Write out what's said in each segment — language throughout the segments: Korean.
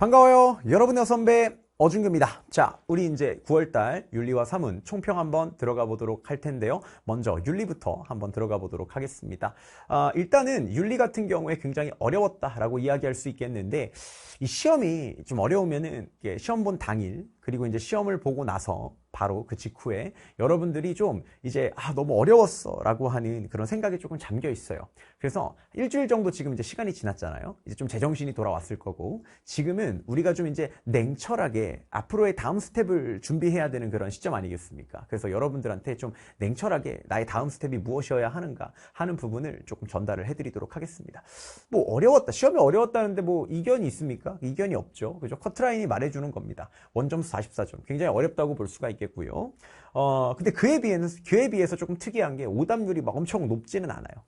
반가워요. 여러분의 선배 어준규입니다. 자, 우리 이제 9월달 윤리와 사문 총평 한번 들어가 보도록 할 텐데요. 먼저 윤리부터 한번 들어가 보도록 하겠습니다. 일단은 윤리 같은 경우에 굉장히 어려웠다라고 이야기할 수 있겠는데, 이 시험이 좀 어려우면은 시험 본 당일 그리고 이제 시험을 보고 나서 바로 그 직후에 여러분들이 좀 이제 너무 어려웠어 라고 하는 그런 생각이 조금 잠겨 있어요. 그래서 일주일 정도 지금 이제 시간이 지났잖아요. 이제 좀 제정신이 돌아왔을 거고, 지금은 우리가 좀 이제 냉철하게 앞으로의 다음 스텝을 준비해야 되는 그런 시점 아니겠습니까? 그래서 여러분들한테 좀 냉철하게 나의 다음 스텝이 무엇이어야 하는가 하는 부분을 조금 전달을 해드리도록 하겠습니다. 뭐 어려웠다, 시험이 어려웠다는데 뭐 이견이 있습니까? 이견이 없죠. 그죠? 커트라인이 말해주는 겁니다. 원점수 44점. 굉장히 어렵다고 볼 수가 있겠고요. 근데 그에 비해서 조금 특이한 게 오답률이 막 엄청 높지는 않아요.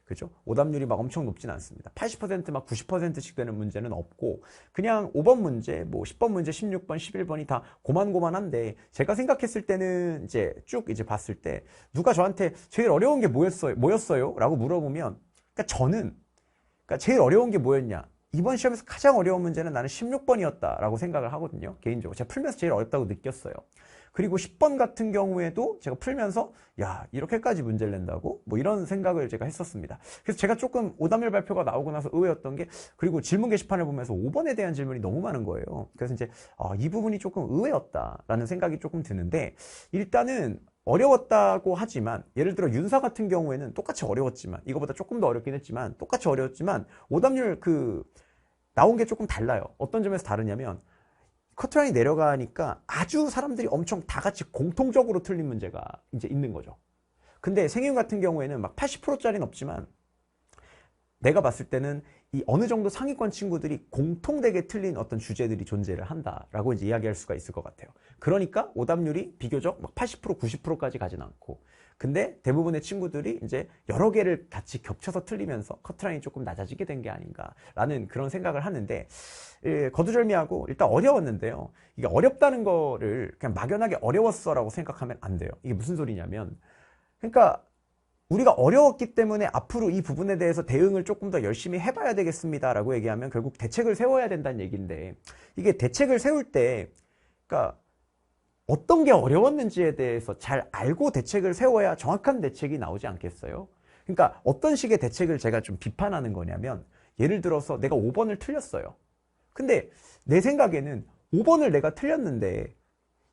그죠? 오답률이 막 엄청 높진 않습니다. 80% 막 90%씩 되는 문제는 없고, 그냥 5번 문제, 뭐 10번 문제, 16번, 11번이 다 고만고만한데, 제가 생각했을 때는 이제 쭉 이제 봤을 때, 누가 저한테 제일 어려운 게 뭐였어요? 라고 물어보면, 그러니까 제일 어려운 게 뭐였냐? 이번 시험에서 가장 어려운 문제는 나는 16번이었다 라고 생각을 하거든요. 개인적으로 제가 풀면서 제일 어렵다고 느꼈어요. 그리고 10번 같은 경우에도 제가 풀면서 야, 이렇게까지 문제를 낸다고? 뭐 이런 생각을 제가 했었습니다. 그래서 제가 조금 오답률 발표가 나오고 나서 의외였던 게, 그리고 질문 게시판을 보면서 5번에 대한 질문이 너무 많은 거예요. 그래서 이제 이 부분이 조금 의외였다라는 생각이 조금 드는데, 일단은 어려웠다고 하지만, 예를 들어 윤사 같은 경우에는 똑같이 어려웠지만, 이거보다 조금 더 어렵긴 했지만 똑같이 어려웠지만 오답률 나온 게 조금 달라요. 어떤 점에서 다르냐면, 커트라인이 내려가니까 아주 사람들이 엄청 다 같이 공통적으로 틀린 문제가 이제 있는 거죠. 근데 생윤 같은 경우에는 막 80%짜리는 없지만, 내가 봤을 때는 이 어느 정도 상위권 친구들이 공통되게 틀린 어떤 주제들이 존재를 한다라고 이제 이야기할 수가 있을 것 같아요. 그러니까 오답률이 비교적 막 80%, 90%까지 가진 않고, 근데 대부분의 친구들이 이제 여러 개를 같이 겹쳐서 틀리면서 커트라인이 조금 낮아지게 된 게 아닌가라는 그런 생각을 하는데, 거두절미하고 일단 어려웠는데요. 이게 어렵다는 거를 그냥 막연하게 어려웠어라고 생각하면 안 돼요. 이게 무슨 소리냐면, 그러니까 우리가 어려웠기 때문에 앞으로 이 부분에 대해서 대응을 조금 더 열심히 해봐야 되겠습니다 라고 얘기하면 결국 대책을 세워야 된다는 얘기인데, 이게 대책을 세울 때, 그러니까 어떤 게 어려웠는지에 대해서 잘 알고 대책을 세워야 정확한 대책이 나오지 않겠어요? 그러니까 어떤 식의 대책을 제가 좀 비판하는 거냐면, 예를 들어서 내가 5번을 틀렸어요. 근데 내 생각에는 5번을 내가 틀렸는데,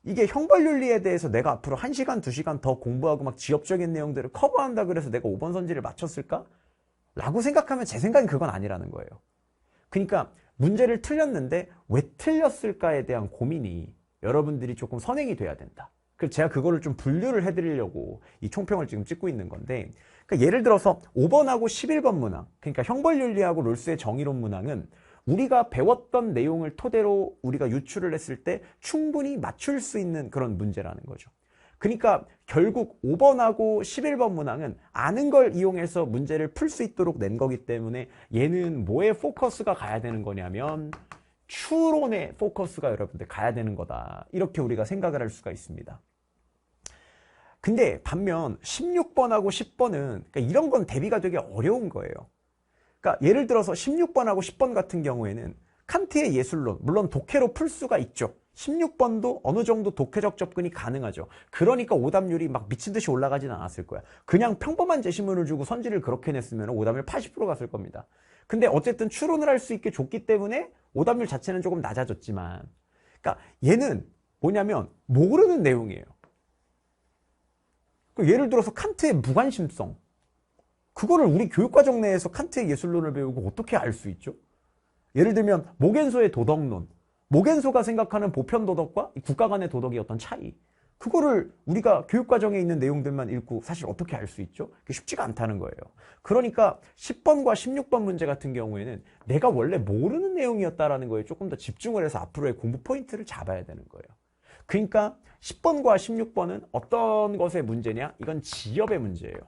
이게 형벌윤리에 대해서 내가 앞으로 1시간, 2시간 더 공부하고 막 지엽적인 내용들을 커버한다 그래서 내가 5번 선지를 맞췄을까? 라고 생각하면 제 생각엔 그건 아니라는 거예요. 그러니까 문제를 틀렸는데 왜 틀렸을까에 대한 고민이 여러분들이 조금 선행이 돼야 된다. 그래서 제가 그거를 좀 분류를 해드리려고 이 총평을 지금 찍고 있는 건데, 그러니까 예를 들어서 5번하고 11번 문항, 그러니까 형벌윤리하고 롤스의 정의론 문항은 우리가 배웠던 내용을 토대로 우리가 유출을 했을 때 충분히 맞출 수 있는 그런 문제라는 거죠. 그러니까 결국 5번하고 11번 문항은 아는 걸 이용해서 문제를 풀 수 있도록 낸 거기 때문에, 얘는 뭐에 포커스가 가야 되는 거냐면 추론에 포커스가 여러분들 가야 되는 거다, 이렇게 우리가 생각을 할 수가 있습니다. 근데 반면 16번하고 10번은 그러니까 이런 건 대비가 되게 어려운 거예요. 그러니까 예를 들어서 16번하고 10번 같은 경우에는 칸트의 예술론, 물론 독해로 풀 수가 있죠. 16번도 어느 정도 독해적 접근이 가능하죠. 그러니까 오답률이 막 미친 듯이 올라가지는 않았을 거야. 그냥 평범한 제시문을 주고 선지를 그렇게 냈으면 오답률 80% 갔을 겁니다. 근데 어쨌든 추론을 할 수 있게 줬기 때문에 오답률 자체는 조금 낮아졌지만, 그러니까 얘는 뭐냐면 모르는 내용이에요. 예를 들어서 칸트의 무관심성, 그거를 우리 교육과정 내에서 칸트의 예술론을 배우고 어떻게 알 수 있죠? 예를 들면 모겐소의 도덕론, 모겐소가 생각하는 보편 도덕과 국가 간의 도덕의 어떤 차이, 그거를 우리가 교육과정에 있는 내용들만 읽고 사실 어떻게 알 수 있죠? 그게 쉽지가 않다는 거예요. 그러니까 10번과 16번 문제 같은 경우에는 내가 원래 모르는 내용이었다라는 거에 조금 더 집중을 해서 앞으로의 공부 포인트를 잡아야 되는 거예요. 그러니까 10번과 16번은 어떤 것의 문제냐? 이건 지엽의 문제예요.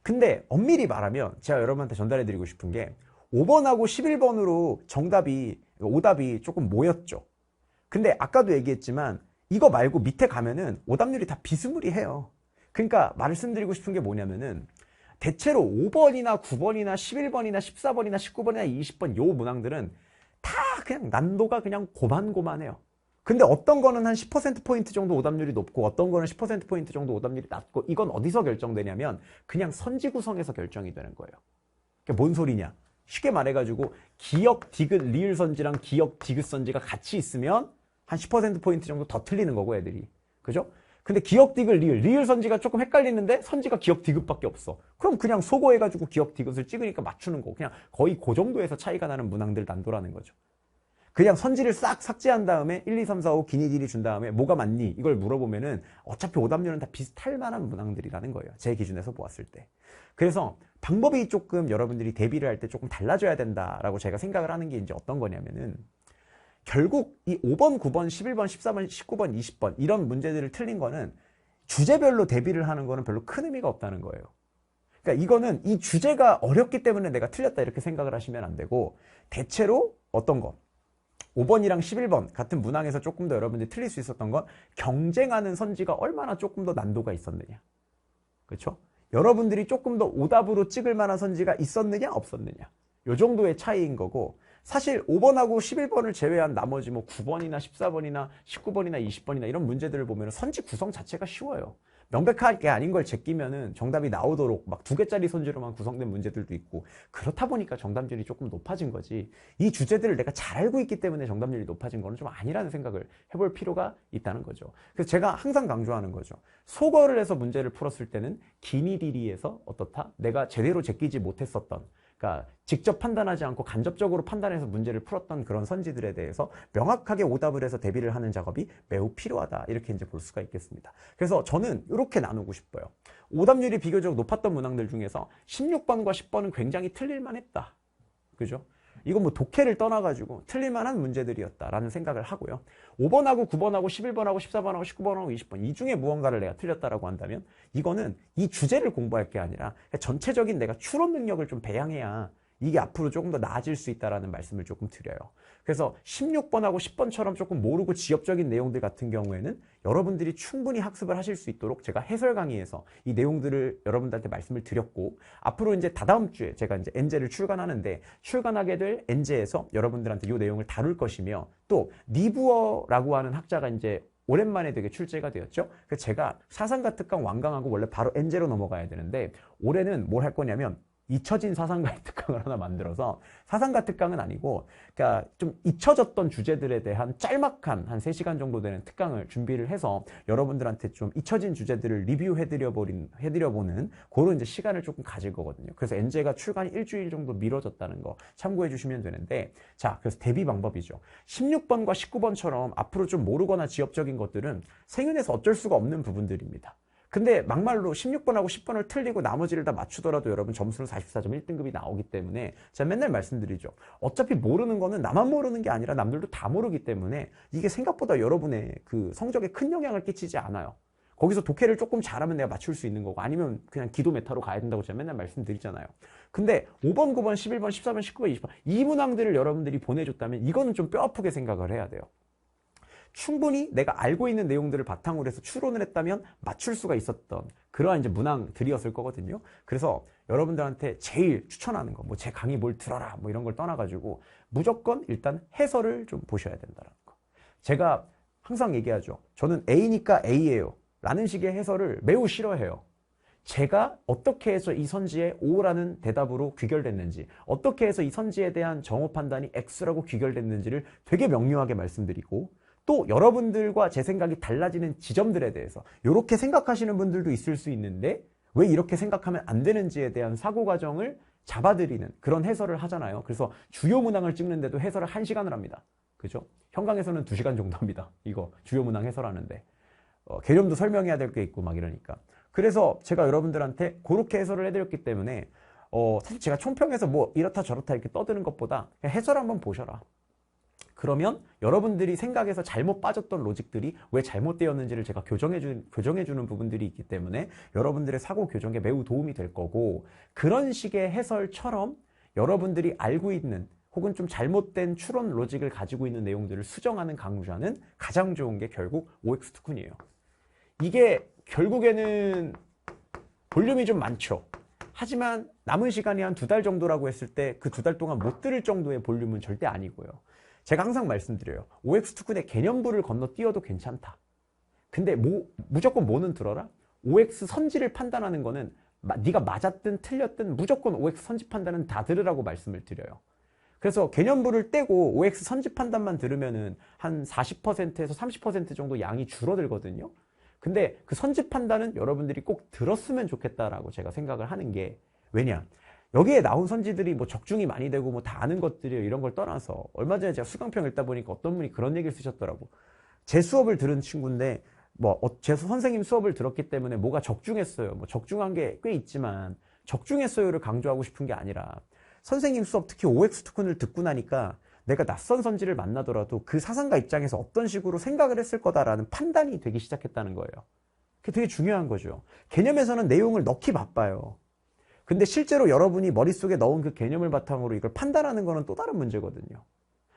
근데 엄밀히 말하면 제가 여러분한테 전달해드리고 싶은 게, 5번하고 11번으로 오답이 조금 모였죠. 근데 아까도 얘기했지만 이거 말고 밑에 가면은 오답률이 다 비스무리해요. 그러니까 말씀드리고 싶은 게 뭐냐면은, 대체로 5번이나 9번이나 11번이나 14번이나 19번이나 20번 요 문항들은 다 그냥 난도가 그냥 고만고만해요. 근데 어떤 거는 한 10%포인트 정도 오답률이 높고 어떤 거는 10%포인트 정도 오답률이 낮고 이건 어디서 결정되냐면 그냥 선지 구성에서 결정이 되는 거예요. 그게 뭔 소리냐? 쉽게 말해가지고 기역, 디귿, 리을 선지랑 기역, 디귿 선지가 같이 있으면 한 10%포인트 정도 더 틀리는 거고 애들이. 그죠? 근데 기역, 디귿, 리을 선지가 조금 헷갈리는데 선지가 기역, 디귿밖에 없어. 그럼 그냥 소거해가지고 기역, 디귿을 찍으니까 맞추는 거고 그냥 거의 그 정도에서 차이가 나는 문항들 난도라는 거죠. 그냥 선지를 싹 삭제한 다음에 1, 2, 3, 4, 5 기니 딜이 준 다음에 뭐가 맞니? 이걸 물어보면은 어차피 오답률은 다 비슷할 만한 문항들이라는 거예요. 제 기준에서 보았을 때. 그래서 방법이 조금 여러분들이 대비를 할 때 조금 달라져야 된다라고 제가 생각을 하는 게 이제 어떤 거냐면은 결국 이 5번, 9번, 11번, 14번, 19번, 20번 이런 문제들을 틀린 거는 주제별로 대비를 하는 거는 별로 큰 의미가 없다는 거예요. 그러니까 이거는 이 주제가 어렵기 때문에 내가 틀렸다 이렇게 생각을 하시면 안 되고 대체로 어떤 거 5번이랑 11번 같은 문항에서 조금 더 여러분들이 틀릴 수 있었던 건 경쟁하는 선지가 얼마나 조금 더 난도가 있었느냐. 그렇죠? 여러분들이 조금 더 오답으로 찍을 만한 선지가 있었느냐 없었느냐. 요 정도의 차이인 거고 사실 5번하고 11번을 제외한 나머지 뭐 9번이나 14번이나 19번이나 20번이나 이런 문제들을 보면 선지 구성 자체가 쉬워요. 명백하게 아닌 걸 제끼면은 정답이 나오도록 막 2개짜리 선지로만 구성된 문제들도 있고 그렇다 보니까 정답률이 조금 높아진 거지 이 주제들을 내가 잘 알고 있기 때문에 정답률이 높아진 거는 좀 아니라는 생각을 해볼 필요가 있다는 거죠. 그래서 제가 항상 강조하는 거죠. 소거를 해서 문제를 풀었을 때는 기니디리에서 어떻다? 내가 제대로 제끼지 못했었던 그러니까 직접 판단하지 않고 간접적으로 판단해서 문제를 풀었던 그런 선지들에 대해서 명확하게 오답을 해서 대비를 하는 작업이 매우 필요하다. 이렇게 이제 볼 수가 있겠습니다. 그래서 저는 이렇게 나누고 싶어요. 오답률이 비교적 높았던 문항들 중에서 16번과 10번은 굉장히 틀릴만 했다. 그죠? 이건 뭐 독해를 떠나가지고 틀릴만한 문제들이었다라는 생각을 하고요. 5번하고 9번하고 11번하고 14번하고 19번하고 20번 이 중에 무언가를 내가 틀렸다라고 한다면 이거는 이 주제를 공부할 게 아니라 전체적인 내가 추론 능력을 좀 배양해야 이게 앞으로 조금 더 나아질 수 있다는 말씀을 조금 드려요. 그래서 16번하고 10번처럼 조금 모르고 지엽적인 내용들 같은 경우에는 여러분들이 충분히 학습을 하실 수 있도록 제가 해설 강의에서 이 내용들을 여러분들한테 말씀을 드렸고 앞으로 이제 다다음 주에 제가 이제 엔제를 출간하는데 출간하게 될 엔제에서 여러분들한테 이 내용을 다룰 것이며 또 니부어라고 하는 학자가 이제 오랜만에 되게 출제가 되었죠. 그래서 제가 사상가 특강 완강하고 원래 바로 엔제로 넘어가야 되는데 올해는 뭘 할 거냐면 잊혀진 사상가의 특강을 하나 만들어서 사상가 특강은 아니고 그러니까 좀 잊혀졌던 주제들에 대한 짤막한 한 3시간 정도 되는 특강을 준비를 해서 여러분들한테 좀 잊혀진 주제들을 해드려보는 그런 이제 시간을 조금 가질 거거든요. 그래서 엔제가 출간이 일주일 정도 미뤄졌다는 거 참고해 주시면 되는데 자, 그래서 대비 방법이죠. 16번과 19번처럼 앞으로 좀 모르거나 지엽적인 것들은 생윤에서 어쩔 수가 없는 부분들입니다. 근데 막말로 16번하고 10번을 틀리고 나머지를 다 맞추더라도 여러분 점수는 44점 1등급이 나오기 때문에 제가 맨날 말씀드리죠. 어차피 모르는 거는 나만 모르는 게 아니라 남들도 다 모르기 때문에 이게 생각보다 여러분의 그 성적에 큰 영향을 끼치지 않아요. 거기서 독해를 조금 잘하면 내가 맞출 수 있는 거고 아니면 그냥 기도 메타로 가야 된다고 제가 맨날 말씀드리잖아요. 근데 5번, 9번, 11번, 14번, 19번, 20번 이 문항들을 여러분들이 보내줬다면 이거는 좀 뼈아프게 생각을 해야 돼요. 충분히 내가 알고 있는 내용들을 바탕으로 해서 추론을 했다면 맞출 수가 있었던 그러한 이제 문항들이었을 거거든요. 그래서 여러분들한테 제일 추천하는 거, 뭐 제 강의 뭘 들어라, 뭐 이런 걸 떠나가지고 무조건 일단 해설을 좀 보셔야 된다는 거. 제가 항상 얘기하죠. 저는 A니까 A예요. 라는 식의 해설을 매우 싫어해요. 제가 어떻게 해서 이 선지에 O라는 대답으로 귀결됐는지, 어떻게 해서 이 선지에 대한 정오 판단이 X라고 귀결됐는지를 되게 명료하게 말씀드리고 또 여러분들과 제 생각이 달라지는 지점들에 대해서 이렇게 생각하시는 분들도 있을 수 있는데 왜 이렇게 생각하면 안 되는지에 대한 사고 과정을 잡아드리는 그런 해설을 하잖아요. 그래서 주요 문항을 찍는데도 해설을 1시간을 합니다. 그죠? 현강에서는 2시간 정도 합니다. 이거 주요 문항 해설하는데 개념도 설명해야 될 게 있고 막 이러니까. 그래서 제가 여러분들한테 그렇게 해설을 해드렸기 때문에 사실 제가 총평해서 뭐 이렇다 저렇다 이렇게 떠드는 것보다 그냥 해설 한번 보셔라. 그러면 여러분들이 생각해서 잘못 빠졌던 로직들이 왜 잘못되었는지를 제가 교정해주는 부분들이 있기 때문에 여러분들의 사고 교정에 매우 도움이 될 거고 그런 식의 해설처럼 여러분들이 알고 있는 혹은 좀 잘못된 추론 로직을 가지고 있는 내용들을 수정하는 강좌는 가장 좋은 게 결국 OX 특훈이에요. 이게 결국에는 볼륨이 좀 많죠. 하지만 남은 시간이 한 2달 정도라고 했을 때 그 2달 동안 못 들을 정도의 볼륨은 절대 아니고요. 제가 항상 말씀드려요. OX 투kun의 개념부를 건너뛰어도 괜찮다. 근데 무조건 뭐는 들어라? OX 선지를 판단하는 거는 네가 맞았든 틀렸든 무조건 OX 선지 판단은 다 들으라고 말씀을 드려요. 그래서 개념부를 떼고 OX 선지 판단만 들으면은 한 40%에서 30% 정도 양이 줄어들거든요. 근데 그 선지 판단은 여러분들이 꼭 들었으면 좋겠다라고 제가 생각을 하는 게, 왜냐? 여기에 나온 선지들이 뭐 적중이 많이 되고 뭐 다 아는 것들이에요. 이런 걸 떠나서 얼마 전에 제가 수강평 읽다 보니까 어떤 분이 그런 얘기를 쓰셨더라고. 제 수업을 들은 친구인데 제 선생님 수업을 들었기 때문에 뭐가 적중했어요. 뭐 적중한 게 꽤 있지만 적중했어요를 강조하고 싶은 게 아니라, 선생님 수업 특히 OX 투kun을 듣고 나니까 내가 낯선 선지를 만나더라도 그 사상가 입장에서 어떤 식으로 생각을 했을 거다라는 판단이 되기 시작했다는 거예요. 그게 되게 중요한 거죠. 개념에서는 내용을 넣기 바빠요. 근데 실제로 여러분이 머릿속에 넣은 그 개념을 바탕으로 이걸 판단하는 거는 또 다른 문제거든요.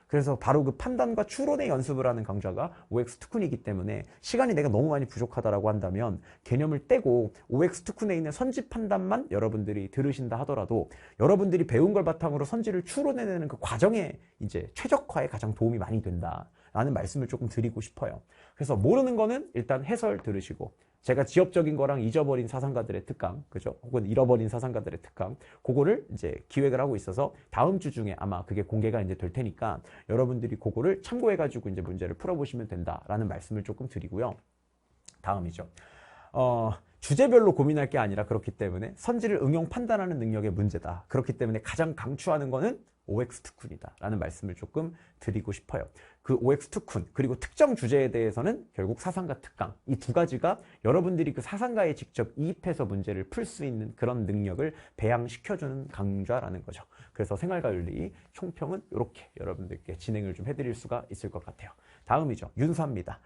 그래서 바로 그 판단과 추론의 연습을 하는 강좌가 OX 투쿤이기 때문에, 시간이 내가 너무 많이 부족하다라고 한다면 개념을 떼고 OX 투쿤에 있는 선지 판단만 여러분들이 들으신다 하더라도 여러분들이 배운 걸 바탕으로 선지를 추론해내는 그 과정에 이제 최적화에 가장 도움이 많이 된다라는 말씀을 조금 드리고 싶어요. 그래서 모르는 거는 일단 해설 들으시고, 제가 지엽적인 거랑 잊어버린 사상가들의 특강, 그죠? 혹은 잃어버린 사상가들의 특강, 그거를 이제 기획을 하고 있어서 다음 주 중에 아마 그게 공개가 이제 될 테니까 여러분들이 그거를 참고해가지고 이제 문제를 풀어보시면 된다라는 말씀을 조금 드리고요. 다음이죠. 주제별로 고민할 게 아니라 그렇기 때문에 선지를 응용 판단하는 능력의 문제다. 그렇기 때문에 가장 강추하는 거는 OX 투쿤이다 라는 말씀을 조금 드리고 싶어요. 그 OX 투쿤 그리고 특정 주제에 대해서는 결국 사상가 특강, 이 두 가지가 여러분들이 그 사상가에 직접 이입해서 문제를 풀 수 있는 그런 능력을 배양시켜주는 강좌라는 거죠. 그래서 생활과 윤리 총평은 이렇게 여러분들께 진행을 좀 해드릴 수가 있을 것 같아요. 다음이죠. 윤사입니다.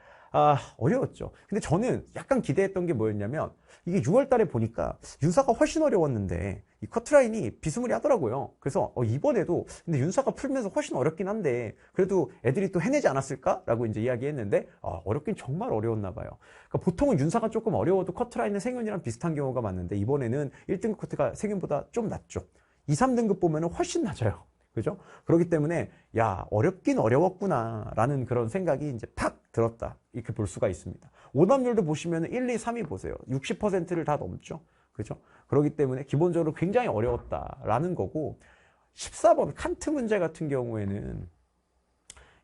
어려웠죠. 근데 저는 약간 기대했던 게 뭐였냐면, 이게 6월 달에 보니까 윤사가 훨씬 어려웠는데 이 커트라인이 비스무리하더라고요. 그래서 이번에도 근데 윤사가 풀면서 훨씬 어렵긴 한데 그래도 애들이 또 해내지 않았을까라고 이제 이야기했는데, 어렵긴 정말 어려웠나 봐요. 그러니까 보통은 윤사가 조금 어려워도 커트라인은 생윤이랑 비슷한 경우가 많은데, 이번에는 1등급 커트가 생윤보다 좀 낮죠. 2, 3등급 보면은 훨씬 낮아요. 그죠? 그렇기 때문에 야, 어렵긴 어려웠구나 라는 그런 생각이 이제 팍 들었다, 이렇게 볼 수가 있습니다. 오답률도 보시면 1, 2, 3위 보세요. 60%를 다 넘죠. 그죠? 그렇기 때문에 기본적으로 굉장히 어려웠다라는 거고, 14번 칸트 문제 같은 경우에는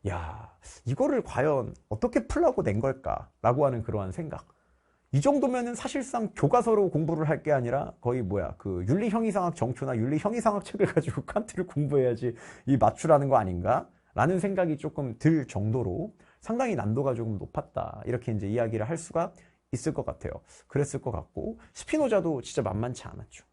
야, 이거를 과연 어떻게 풀라고 낸 걸까라고 하는 그러한 생각. 이 정도면은 사실상 교과서로 공부를 할 게 아니라 거의 그 윤리 형이상학 정초나 윤리 형이상학 책을 가지고 칸트를 공부해야지 이 맞추라는 거 아닌가? 라는 생각이 조금 들 정도로 상당히 난도가 조금 높았다, 이렇게 이제 이야기를 할 수가 있을 것 같아요. 그랬을 것 같고, 스피노자도 진짜 만만치 않았죠.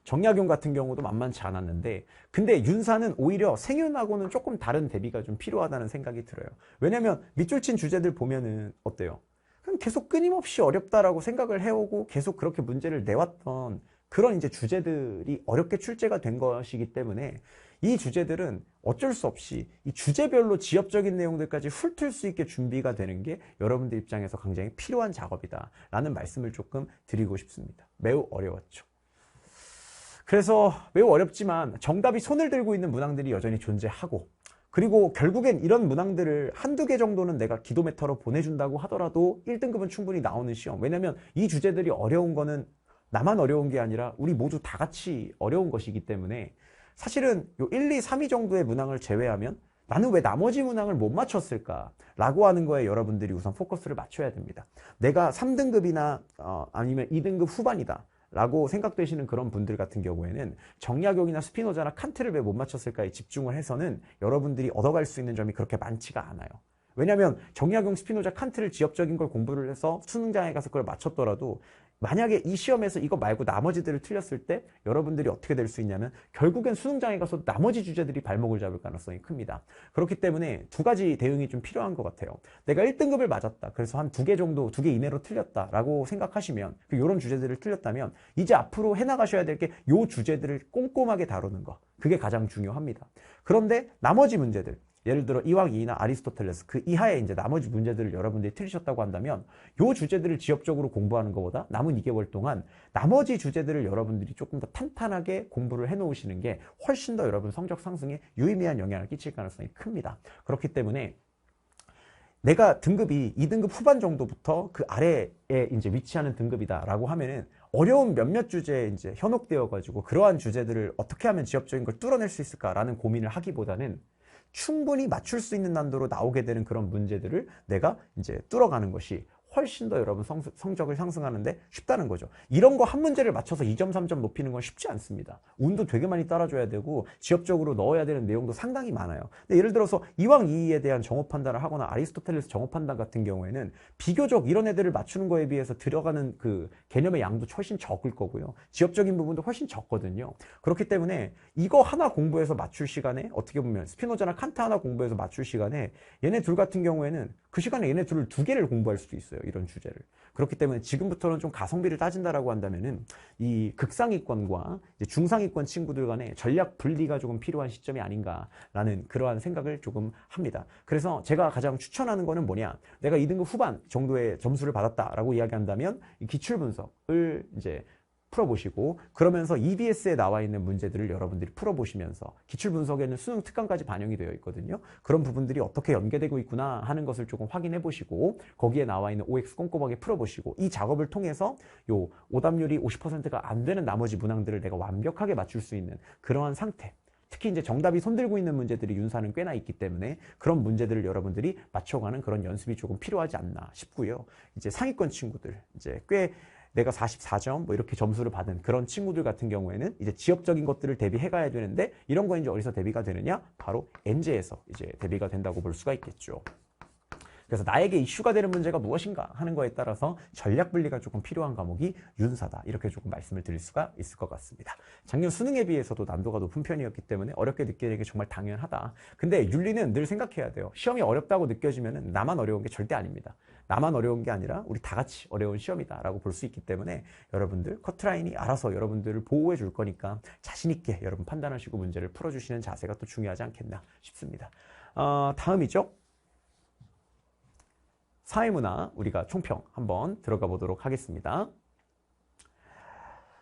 정약용 같은 경우도 만만치 않았는데, 근데 윤사는 오히려 생윤하고는 조금 다른 대비가 좀 필요하다는 생각이 들어요. 왜냐면 밑줄 친 주제들 보면은 어때요? 그냥 계속 끊임없이 어렵다라고 생각을 해오고 계속 그렇게 문제를 내왔던 그런 이제 주제들이 어렵게 출제가 된 것이기 때문에, 이 주제들은 어쩔 수 없이 이 주제별로 지엽적인 내용들까지 훑을 수 있게 준비가 되는 게 여러분들 입장에서 굉장히 필요한 작업이다 라는 말씀을 조금 드리고 싶습니다. 매우 어려웠죠. 그래서 매우 어렵지만 정답이 손을 들고 있는 문항들이 여전히 존재하고, 그리고 결국엔 이런 문항들을 한두 개 정도는 내가 기도메터로 보내준다고 하더라도 1등급은 충분히 나오는 시험. 왜냐면 이 주제들이 어려운 거는 나만 어려운 게 아니라 우리 모두 다 같이 어려운 것이기 때문에, 사실은 요 1, 2, 3위 정도의 문항을 제외하면 나는 왜 나머지 문항을 못 맞췄을까 라고 하는 거에 여러분들이 우선 포커스를 맞춰야 됩니다. 내가 3등급이나 아니면 2등급 후반이다 라고 생각되시는 그런 분들 같은 경우에는 정약용이나 스피노자나 칸트를 왜 못 맞췄을까에 집중을 해서는 여러분들이 얻어갈 수 있는 점이 그렇게 많지가 않아요. 왜냐하면 정약용, 스피노자, 칸트를 지엽적인 걸 공부를 해서 수능장에 가서 그걸 맞췄더라도 만약에 이 시험에서 이거 말고 나머지들을 틀렸을 때 여러분들이 어떻게 될 수 있냐면 결국엔 수능장에 가서 나머지 주제들이 발목을 잡을 가능성이 큽니다. 그렇기 때문에 두 가지 대응이 좀 필요한 것 같아요. 내가 1등급을 맞았다, 그래서 한 2개 정도, 2개 이내로 틀렸다라고 생각하시면, 이런 주제들을 틀렸다면 이제 앞으로 해나가셔야 될 게 이 주제들을 꼼꼼하게 다루는 거, 그게 가장 중요합니다. 그런데 나머지 문제들, 예를 들어 이왕 이이나 아리스토텔레스 그 이하의 이제 나머지 문제들을 여러분들이 틀리셨다고 한다면 요 주제들을 지엽적으로 공부하는 것보다 남은 2개월 동안 나머지 주제들을 여러분들이 조금 더 탄탄하게 공부를 해놓으시는 게 훨씬 더 여러분 성적 상승에 유의미한 영향을 끼칠 가능성이 큽니다. 그렇기 때문에 내가 등급이 2등급 후반 정도부터 그 아래에 이제 위치하는 등급이다라고 하면은 어려운 몇몇 주제에 이제 현혹되어 가지고 그러한 주제들을 어떻게 하면 지엽적인 걸 뚫어낼 수 있을까라는 고민을 하기보다는 충분히 맞출 수 있는 난도로 나오게 되는 그런 문제들을 내가 이제 뚫어가는 것이 훨씬 더 여러분 성적을 상승하는데 쉽다는 거죠. 이런 거 한 문제를 맞춰서 2점, 3점 높이는 건 쉽지 않습니다. 운도 되게 많이 따라줘야 되고 지엽적으로 넣어야 되는 내용도 상당히 많아요. 근데 예를 들어서 이왕 이의에 대한 정오 판단을 하거나 아리스토텔레스 정오 판단 같은 경우에는 비교적 이런 애들을 맞추는 거에 비해서 들어가는 그 개념의 양도 훨씬 적을 거고요. 지엽적인 부분도 훨씬 적거든요. 그렇기 때문에 이거 하나 공부해서 맞출 시간에 어떻게 보면 스피노자나 칸트 하나 공부해서 맞출 시간에 얘네 둘 같은 경우에는 그 시간에 얘네 둘을 2개를 공부할 수도 있어요. 이런 주제를. 그렇기 때문에 지금부터는 좀 가성비를 따진다라고 한다면은 이 극상위권과 중상위권 친구들 간의 전략 분리가 조금 필요한 시점이 아닌가라는 그러한 생각을 조금 합니다. 그래서 제가 가장 추천하는 거는 뭐냐? 내가 2등급 후반 정도의 점수를 받았다라고 이야기한다면 이 기출 분석을 이제 풀어보시고 그러면서 EBS에 나와 있는 문제들을 여러분들이 풀어보시면서 기출 분석에는 수능 특강까지 반영이 되어 있거든요. 그런 부분들이 어떻게 연계되고 있구나 하는 것을 조금 확인해 보시고 거기에 나와 있는 OX 꼼꼼하게 풀어보시고 이 작업을 통해서 요 오답률이 50%가 안 되는 나머지 문항들을 내가 완벽하게 맞출 수 있는 그러한 상태. 특히 이제 정답이 손들고 있는 문제들이 윤사는 꽤나 있기 때문에 그런 문제들을 여러분들이 맞춰가는 그런 연습이 조금 필요하지 않나 싶고요. 이제 상위권 친구들 이제 꽤 내가 44점 뭐 이렇게 점수를 받은 그런 친구들 같은 경우에는 이제 지엽적인 것들을 대비해 가야 되는데 이런 거 이제 어디서 대비가 되느냐? 바로 엔제에서 이제 대비가 된다고 볼 수가 있겠죠. 그래서 나에게 이슈가 되는 문제가 무엇인가 하는 거에 따라서 전략 분리가 조금 필요한 과목이 윤사다. 이렇게 조금 말씀을 드릴 수가 있을 것 같습니다. 작년 수능에 비해서도 난도가 높은 편이었기 때문에 어렵게 느끼는 게 정말 당연하다. 근데 윤리는 늘 생각해야 돼요. 시험이 어렵다고 느껴지면 나만 어려운 게 절대 아닙니다. 나만 어려운 게 아니라 우리 다 같이 어려운 시험이다라고 볼 수 있기 때문에 여러분들 커트라인이 알아서 여러분들을 보호해 줄 거니까 자신 있게 여러분 판단하시고 문제를 풀어주시는 자세가 또 중요하지 않겠나 싶습니다. 다음이죠. 사회문화 우리가 총평 한번 들어가 보도록 하겠습니다.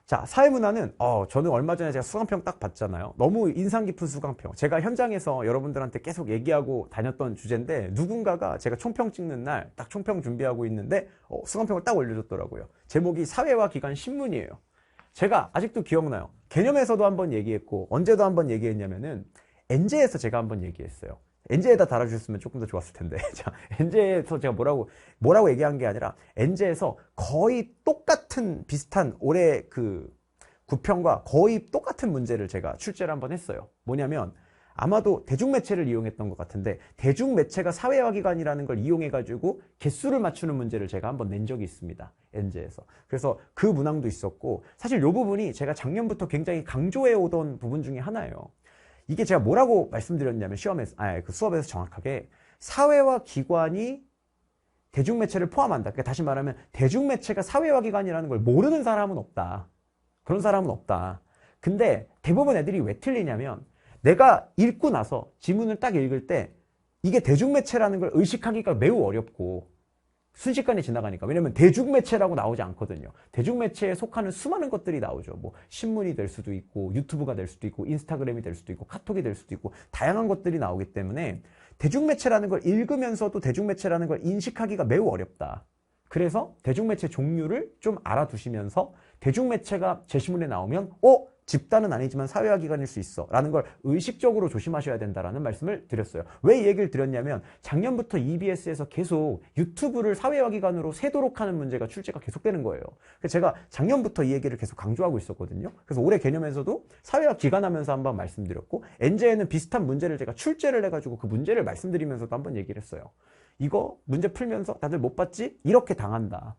자, 사회문화는 저는 얼마 전에 제가 수강평 딱 봤잖아요. 너무 인상 깊은 수강평. 제가 현장에서 여러분들한테 계속 얘기하고 다녔던 주제인데 누군가가 제가 총평 찍는 날 딱 총평 준비하고 있는데 수강평을 딱 올려줬더라고요. 제목이 사회와 기관 신문이에요. 제가 아직도 기억나요. 개념에서도 한번 얘기했고 언제도 한번 얘기했냐면은 엔제에서 제가 한번 얘기했어요. 엔제에다 달아주셨으면 조금 더 좋았을 텐데. 자, 엔제에서 제가 뭐라고 얘기한 게 아니라, 엔제에서 거의 똑같은 비슷한 올해 그 구평과 거의 똑같은 문제를 제가 출제를 한번 했어요. 뭐냐면, 아마도 대중매체를 이용했던 것 같은데, 대중매체가 사회화기관이라는 걸 이용해가지고 개수를 맞추는 문제를 제가 한번 낸 적이 있습니다. 엔제에서. 그래서 그 문항도 있었고, 사실 이 부분이 제가 작년부터 굉장히 강조해 오던 부분 중에 하나예요. 이게 제가 뭐라고 말씀드렸냐면 그 수업에서 정확하게 사회와 기관이 대중매체를 포함한다. 그러니까 다시 말하면 대중매체가 사회와 기관이라는 걸 모르는 사람은 없다. 그런 사람은 없다. 근데 대부분 애들이 왜 틀리냐면 내가 읽고 나서 지문을 딱 읽을 때 이게 대중매체라는 걸 의식하기가 매우 어렵고 순식간에 지나가니까. 왜냐면 대중매체라고 나오지 않거든요. 대중매체에 속하는 수많은 것들이 나오죠. 뭐 신문이 될 수도 있고 유튜브가 될 수도 있고 인스타그램이 될 수도 있고 카톡이 될 수도 있고 다양한 것들이 나오기 때문에 대중매체라는 걸 읽으면서도 대중매체라는 걸 인식하기가 매우 어렵다. 그래서 대중매체 종류를 좀 알아두시면서 대중매체가 제시문에 나오면 집단은 아니지만 사회화기관일 수 있어 라는 걸 의식적으로 조심하셔야 된다라는 말씀을 드렸어요. 왜 이 얘기를 드렸냐면 작년부터 EBS에서 계속 유튜브를 사회화기관으로 세도록 하는 문제가 출제가 계속되는 거예요. 그래서 제가 작년부터 이 얘기를 계속 강조하고 있었거든요. 그래서 올해 개념에서도 사회화기관 하면서 한번 말씀드렸고 엔제에는 비슷한 문제를 제가 출제를 해가지고 그 문제를 말씀드리면서도 한번 얘기를 했어요. 이거 문제 풀면서 다들 못 봤지? 이렇게 당한다.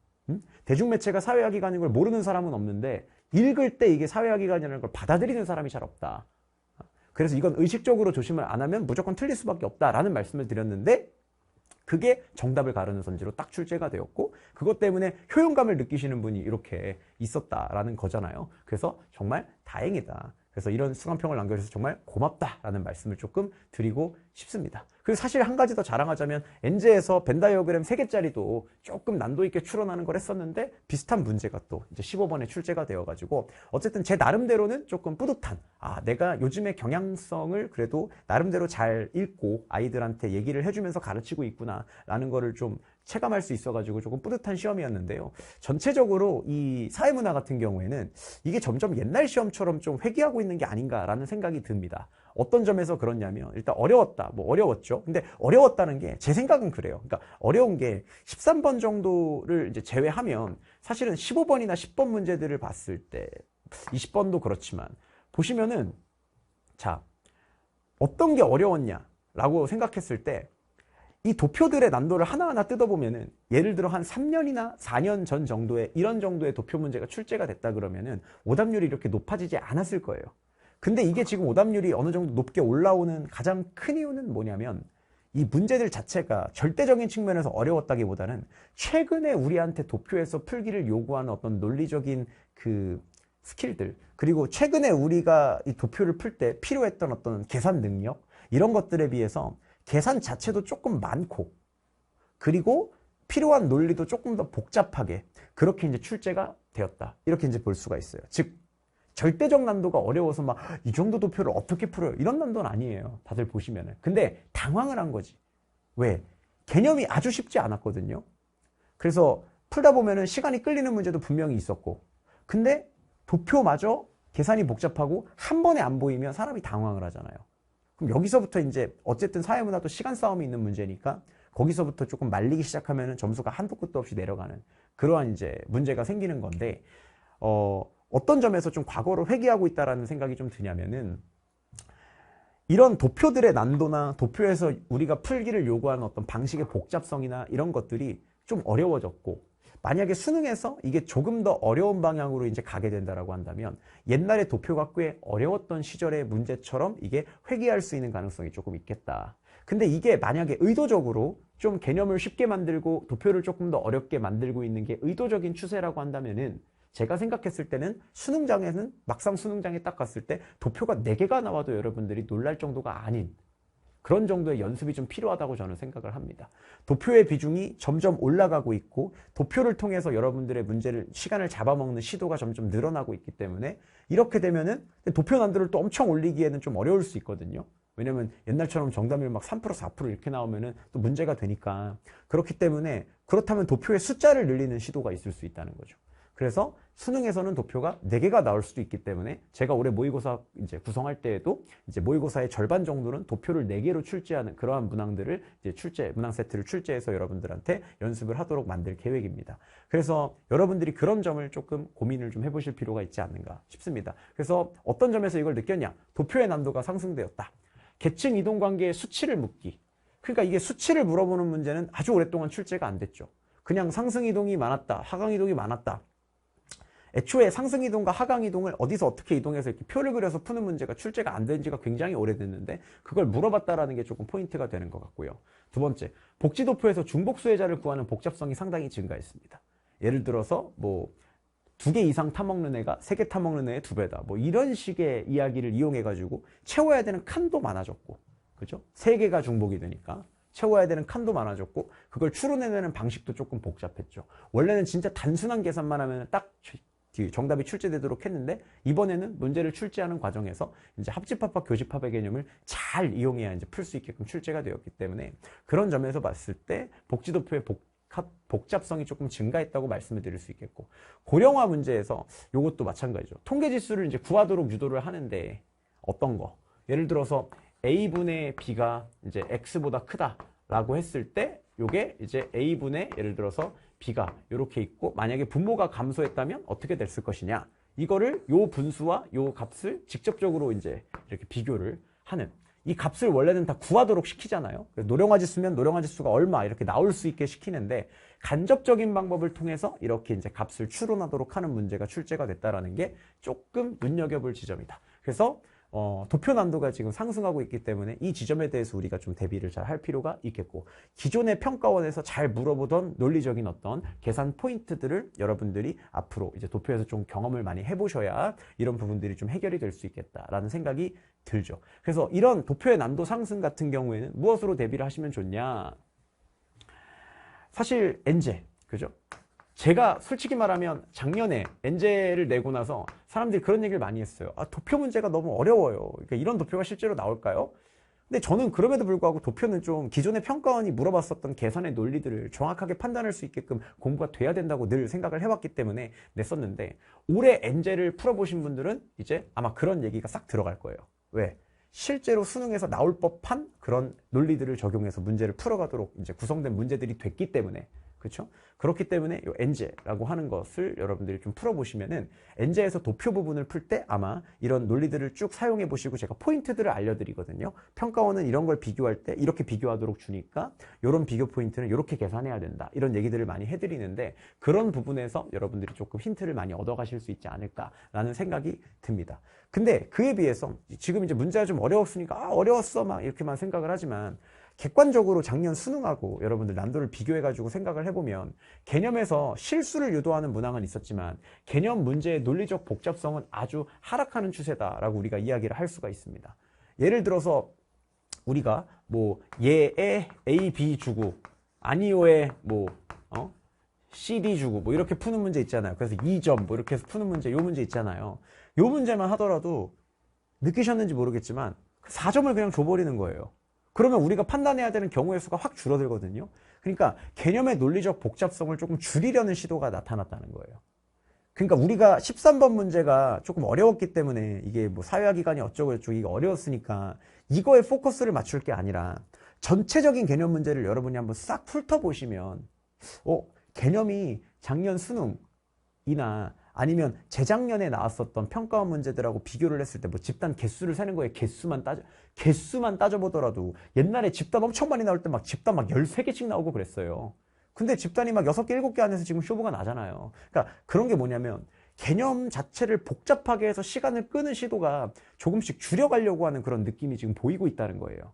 대중매체가 사회화기관인 걸 모르는 사람은 없는데 읽을 때 이게 사회화기관이라는 걸 받아들이는 사람이 잘 없다. 그래서 이건 의식적으로 조심을 안 하면 무조건 틀릴 수밖에 없다라는 말씀을 드렸는데 그게 정답을 가르는 선지로 딱 출제가 되었고 그것 때문에 효용감을 느끼시는 분이 이렇게 있었다라는 거잖아요. 그래서 정말 다행이다. 그래서 이런 수강평을 남겨주셔서 정말 고맙다라는 말씀을 조금 드리고 싶습니다. 그리고 사실 한 가지 더 자랑하자면 엔제에서 벤 다이어그램 3개짜리도 조금 난도 있게 추론하는 걸 했었는데 비슷한 문제가 또 이제 15번에 출제가 되어가지고 어쨌든 제 나름대로는 조금 뿌듯한, 내가 요즘의 경향성을 그래도 나름대로 잘 읽고 아이들한테 얘기를 해주면서 가르치고 있구나 라는 거를 좀 체감할 수 있어가지고 조금 뿌듯한 시험이었는데요. 전체적으로 이 사회문화 같은 경우에는 이게 점점 옛날 시험처럼 좀 회귀하고 있는 게 아닌가라는 생각이 듭니다. 어떤 점에서 그렇냐면 일단 어려웠다. 뭐 어려웠죠. 근데 어려웠다는 게 제 생각은 그래요. 그러니까 어려운 게 13번 정도를 이제 제외하면 사실은 15번이나 10번 문제들을 봤을 때 20번도 그렇지만 보시면은 자, 어떤 게 어려웠냐라고 생각했을 때 이 도표들의 난도를 하나하나 뜯어보면은 예를 들어 한 3년이나 4년 전 정도에 이런 정도의 도표 문제가 출제가 됐다 그러면은 오답률이 이렇게 높아지지 않았을 거예요. 근데 이게 지금 오답률이 어느 정도 높게 올라오는 가장 큰 이유는 뭐냐면 이 문제들 자체가 절대적인 측면에서 어려웠다기보다는 최근에 우리한테 도표에서 풀기를 요구하는 어떤 논리적인 그 스킬들, 그리고 최근에 우리가 이 도표를 풀 때 필요했던 어떤 계산 능력, 이런 것들에 비해서 계산 자체도 조금 많고, 그리고 필요한 논리도 조금 더 복잡하게 그렇게 이제 출제가 되었다. 이렇게 이제 볼 수가 있어요. 즉, 절대적 난도가 어려워서 막 이 정도 도표를 어떻게 풀어요? 이런 난도는 아니에요. 다들 보시면은. 근데 당황을 한 거지. 왜? 개념이 아주 쉽지 않았거든요. 그래서 풀다 보면은 시간이 끌리는 문제도 분명히 있었고, 근데 도표마저 계산이 복잡하고 한 번에 안 보이면 사람이 당황을 하잖아요. 그럼 여기서부터 이제 어쨌든 사회문화도 시간 싸움이 있는 문제니까 거기서부터 조금 말리기 시작하면은 점수가 한도 끝도 없이 내려가는 그러한 이제 문제가 생기는 건데, 어떤 점에서 좀 과거로 회귀하고 있다라는 생각이 좀 드냐면은 이런 도표들의 난도나 도표에서 우리가 풀기를 요구하는 어떤 방식의 복잡성이나 이런 것들이 좀 어려워졌고, 만약에 수능에서 이게 조금 더 어려운 방향으로 이제 가게 된다라고 한다면 옛날에 도표가 꽤 어려웠던 시절의 문제처럼 이게 회귀할 수 있는 가능성이 조금 있겠다. 근데 이게 만약에 의도적으로 좀 개념을 쉽게 만들고 도표를 조금 더 어렵게 만들고 있는 게 의도적인 추세라고 한다면은 제가 생각했을 때는 수능장에는 막상 수능장에 딱 갔을 때 도표가 4개가 나와도 여러분들이 놀랄 정도가 아닌 그런 정도의 연습이 좀 필요하다고 저는 생각을 합니다. 도표의 비중이 점점 올라가고 있고 도표를 통해서 여러분들의 문제를 시간을 잡아먹는 시도가 점점 늘어나고 있기 때문에 이렇게 되면은 도표 난도를 또 엄청 올리기에는 좀 어려울 수 있거든요. 왜냐면 옛날처럼 정답률 막 3% 4% 이렇게 나오면은 또 문제가 되니까. 그렇기 때문에 그렇다면 도표의 숫자를 늘리는 시도가 있을 수 있다는 거죠. 그래서 수능에서는 도표가 4개가 나올 수도 있기 때문에 제가 올해 모의고사 이제 구성할 때에도 이제 모의고사의 절반 정도는 도표를 4개로 출제하는 그러한 문항들을 이제 문항 세트를 출제해서 여러분들한테 연습을 하도록 만들 계획입니다. 그래서 여러분들이 그런 점을 조금 고민을 좀 해보실 필요가 있지 않는가 싶습니다. 그래서 어떤 점에서 이걸 느꼈냐? 도표의 난도가 상승되었다. 계층 이동 관계의 수치를 묻기. 그러니까 이게 수치를 물어보는 문제는 아주 오랫동안 출제가 안 됐죠. 그냥 상승 이동이 많았다, 하강 이동이 많았다. 애초에 상승 이동과 하강 이동을 어디서 어떻게 이동해서 이렇게 표를 그려서 푸는 문제가 출제가 안 된 지가 굉장히 오래됐는데 그걸 물어봤다라는 게 조금 포인트가 되는 것 같고요. 두 번째, 복지도표에서 중복 수혜자를 구하는 복잡성이 상당히 증가했습니다. 예를 들어서 뭐 2개 이상 타먹는 애가 3개 타먹는 애의 2배다. 뭐 이런 식의 이야기를 이용해가지고 채워야 되는 칸도 많아졌고, 그죠? 3개가 중복이 되니까. 채워야 되는 칸도 많아졌고 그걸 추론해내는 방식도 조금 복잡했죠. 원래는 진짜 단순한 계산만 하면 딱 정답이 출제되도록 했는데 이번에는 문제를 출제하는 과정에서 이제 합집합과 교집합의 개념을 잘 이용해야 이제 풀 수 있게끔 출제가 되었기 때문에 그런 점에서 봤을 때 복지도표의 복잡성이 조금 증가했다고 말씀을 드릴 수 있겠고, 고령화 문제에서 이것도 마찬가지죠. 통계지수를 이제 구하도록 유도를 하는데 어떤 거? 예를 들어서 A분의 B가 이제 X보다 크다라고 했을 때 요게 이제 A분의 예를 들어서 B가 이렇게 있고 만약에 분모가 감소했다면 어떻게 됐을 것이냐, 이거를 요 분수와 요 값을 직접적으로 이제 이렇게 비교를 하는, 이 값을 원래는 다 구하도록 시키잖아요. 노령화지수면 노령화지수가 얼마 이렇게 나올 수 있게 시키는데 간접적인 방법을 통해서 이렇게 이제 값을 추론하도록 하는 문제가 출제가 됐다라는 게 조금 눈여겨볼 지점이다. 그래서 도표 난도가 지금 상승하고 있기 때문에 이 지점에 대해서 우리가 좀 대비를 잘 할 필요가 있겠고, 기존의 평가원에서 잘 물어보던 논리적인 어떤 계산 포인트들을 여러분들이 앞으로 이제 도표에서 좀 경험을 많이 해보셔야 이런 부분들이 좀 해결이 될 수 있겠다라는 생각이 들죠. 그래서 이런 도표의 난도 상승 같은 경우에는 무엇으로 대비를 하시면 좋냐? 사실 엔제, 그죠? 제가 솔직히 말하면 작년에 엔제를 내고 나서 사람들이 그런 얘기를 많이 했어요. 아, 도표 문제가 너무 어려워요. 그러니까 이런 도표가 실제로 나올까요? 근데 저는 그럼에도 불구하고 도표는 좀 기존의 평가원이 물어봤었던 계산의 논리들을 정확하게 판단할 수 있게끔 공부가 돼야 된다고 늘 생각을 해왔기 때문에 냈었는데, 올해 엔제를 풀어보신 분들은 이제 아마 그런 얘기가 싹 들어갈 거예요. 왜? 실제로 수능에서 나올 법한 그런 논리들을 적용해서 문제를 풀어가도록 이제 구성된 문제들이 됐기 때문에, 그렇죠? 그렇기 때문에 이 엔제라고 하는 것을 여러분들이 좀 풀어보시면은, 엔제에서 도표 부분을 풀 때 아마 이런 논리들을 쭉 사용해 보시고, 제가 포인트들을 알려드리거든요. 평가원은 이런 걸 비교할 때 이렇게 비교하도록 주니까 이런 비교 포인트는 이렇게 계산해야 된다, 이런 얘기들을 많이 해드리는데, 그런 부분에서 여러분들이 조금 힌트를 많이 얻어가실 수 있지 않을까라는 생각이 듭니다. 근데 그에 비해서 지금 이제 문제가 좀 어려웠으니까 어려웠어 막 이렇게만 생각을 하지만, 객관적으로 작년 수능하고 여러분들 난도를 비교해가지고 생각을 해보면 개념에서 실수를 유도하는 문항은 있었지만 개념 문제의 논리적 복잡성은 아주 하락하는 추세다라고 우리가 이야기를 할 수가 있습니다. 예를 들어서 우리가 뭐 예에 A, B 주고 아니오에 뭐 CD 주고 뭐 이렇게 푸는 문제 있잖아요. 그래서 2점 뭐 이렇게 해서 푸는 문제, 요 문제 있잖아요. 요 문제만 하더라도 느끼셨는지 모르겠지만 4점을 그냥 줘버리는 거예요. 그러면 우리가 판단해야 되는 경우의 수가 확 줄어들거든요. 그러니까 개념의 논리적 복잡성을 조금 줄이려는 시도가 나타났다는 거예요. 그러니까 우리가 13번 문제가 조금 어려웠기 때문에, 이게 뭐 사회화 기간이 어쩌고저쩌고 이게 어려웠으니까 이거에 포커스를 맞출 게 아니라 전체적인 개념 문제를 여러분이 한번 싹 훑어보시면 개념이 작년 수능이나 아니면 재작년에 나왔었던 평가원 문제들하고 비교를 했을 때 뭐 집단 개수를 세는 거에 개수만 따져보더라도 옛날에 집단 엄청 많이 나올 때 막 집단 막 13개씩 나오고 그랬어요. 근데 집단이 막 6개, 7개 안에서 지금 쇼부가 나잖아요. 그러니까 그런 게 뭐냐면, 개념 자체를 복잡하게 해서 시간을 끄는 시도가 조금씩 줄여가려고 하는 그런 느낌이 지금 보이고 있다는 거예요.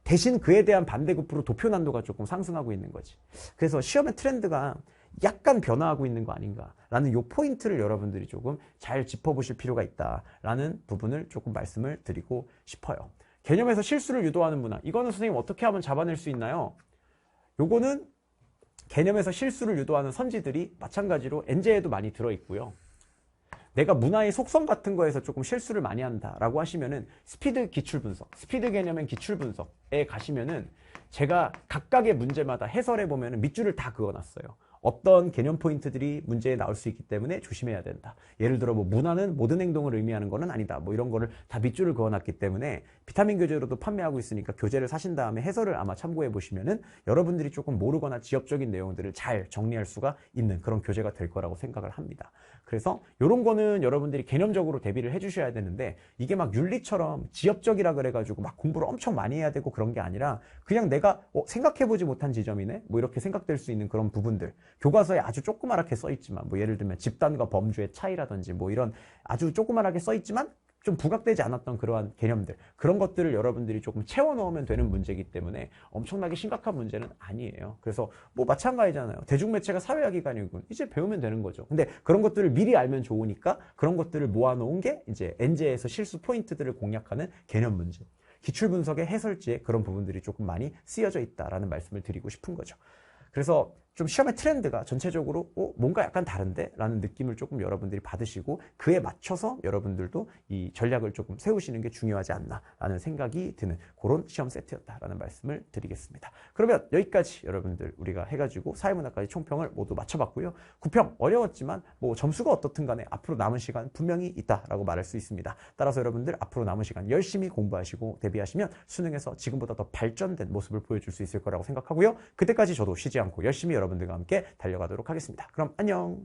대신 그에 대한 반대급부로 도표 난도가 조금 상승하고 있는 거지. 그래서 시험의 트렌드가 약간 변화하고 있는 거 아닌가라는 요 포인트를 여러분들이 조금 잘 짚어보실 필요가 있다라는 부분을 조금 말씀을 드리고 싶어요. 개념에서 실수를 유도하는 문항, 이거는 선생님 어떻게 하면 잡아낼 수 있나요? 요거는 개념에서 실수를 유도하는 선지들이 마찬가지로 엔제에도 많이 들어있고요. 내가 문화의 속성 같은 거에서 조금 실수를 많이 한다라고 하시면은 스피드 기출 분석, 스피드 개념의 기출 분석에 가시면은 제가 각각의 문제마다 해설해 보면은 밑줄을 다 그어놨어요. 어떤 개념 포인트들이 문제에 나올 수 있기 때문에 조심해야 된다. 예를 들어 뭐 문화는 모든 행동을 의미하는 거는 아니다. 뭐 이런 거를 다 밑줄을 그어놨기 때문에 비타민 교재로도 판매하고 있으니까 교재를 사신 다음에 해설을 아마 참고해 보시면은 여러분들이 조금 모르거나 지엽적인 내용들을 잘 정리할 수가 있는 그런 교재가 될 거라고 생각을 합니다. 그래서 이런 거는 여러분들이 개념적으로 대비를 해주셔야 되는데, 이게 막 윤리처럼 지엽적이라 그래가지고 막 공부를 엄청 많이 해야 되고 그런 게 아니라 그냥 내가 생각해보지 못한 지점이네? 뭐 이렇게 생각될 수 있는 그런 부분들, 교과서에 아주 조그맣게 써있지만 뭐 예를 들면 집단과 범주의 차이라든지 뭐 이런 아주 조그맣게 써있지만 좀 부각되지 않았던 그러한 개념들, 그런 것들을 여러분들이 조금 채워넣으면 되는 문제이기 때문에 엄청나게 심각한 문제는 아니에요. 그래서 뭐 마찬가지잖아요. 대중매체가 사회화 기관이고 이제 배우면 되는 거죠. 근데 그런 것들을 미리 알면 좋으니까 그런 것들을 모아놓은 게 이제 엔제에서 실수 포인트들을 공략하는 개념 문제, 기출분석의 해설지에 그런 부분들이 조금 많이 쓰여져 있다라는 말씀을 드리고 싶은 거죠. 그래서 좀 시험의 트렌드가 전체적으로 뭔가 약간 다른데? 라는 느낌을 조금 여러분들이 받으시고 그에 맞춰서 여러분들도 이 전략을 조금 세우시는 게 중요하지 않나 라는 생각이 드는 그런 시험 세트였다라는 말씀을 드리겠습니다. 그러면 여기까지 여러분들 우리가 해가지고 사회문화까지 총평을 모두 맞춰봤고요. 9평 어려웠지만 뭐 점수가 어떻든 간에 앞으로 남은 시간 분명히 있다라고 말할 수 있습니다. 따라서 여러분들 앞으로 남은 시간 열심히 공부하시고 대비하시면 수능에서 지금보다 더 발전된 모습을 보여줄 수 있을 거라고 생각하고요. 그때까지 저도 쉬지 않고 열심히 여러분들과 함께 달려가도록 하겠습니다. 그럼 안녕!